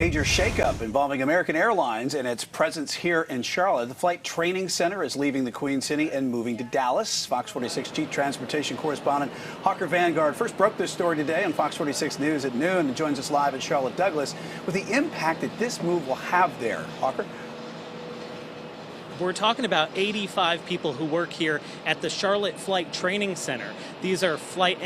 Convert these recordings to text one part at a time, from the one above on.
Major shakeup involving American Airlines and its presence here in Charlotte. The Flight Training Center is leaving the Queen City and moving to Dallas. Fox 46 Chief Transportation Correspondent Hawker Vanguard first broke this story today on Fox 46 News at noon and joins us live at Charlotte Douglas with the impact that this move will have there. Hawker? We're talking about 85 people who work here at the Charlotte Flight Training Center. These are flight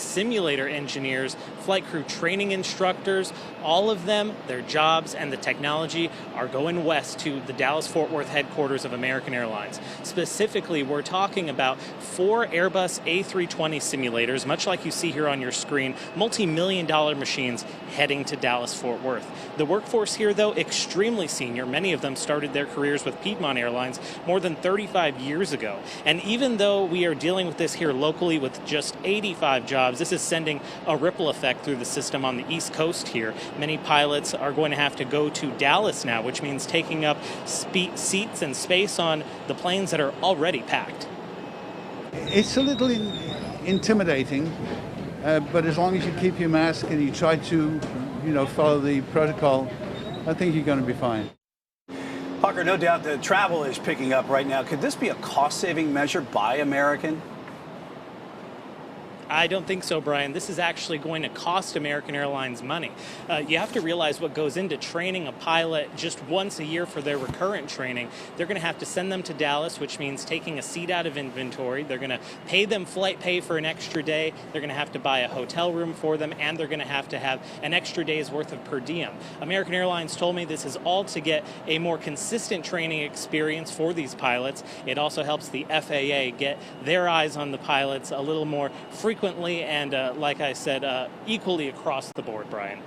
simulator engineers, flight crew training instructors. All of them, their jobs and the technology are going west to the Dallas-Fort Worth headquarters of American Airlines. Specifically, we're talking about 4 Airbus A320 simulators, much like you see here on your screen, multi-million-dollar machines heading to Dallas-Fort Worth. The workforce here, though, extremely senior. Many of them started their careers with Piedmont Airlines more than 35 years ago. And even though we are dealing with this here locally with just 85 jobs, this is sending a ripple effect through the system on the East Coast here. Many pilots are going to have to go to Dallas now, which means taking up seats and space on the planes that are already packed. It's a little intimidating, but as long as you keep your mask and you try to, follow the protocol, I think you're going to be fine. Hawker, no doubt the travel is picking up right now. Could this be a cost-saving measure by American? I don't think so, Brian. This is actually going to cost American Airlines money. You have to realize what goes into training a pilot just once a year for their recurrent training. They're going to have to send them to Dallas, which means taking a seat out of inventory. They're going to pay them flight pay for an extra day. They're going to have to buy a hotel room for them, and they're going to have an extra day's worth of per diem. American Airlines told me this is all to get a more consistent training experience for these pilots. It also helps the FAA get their eyes on the pilots a little more frequently and, like I said, equally across the board, Brian.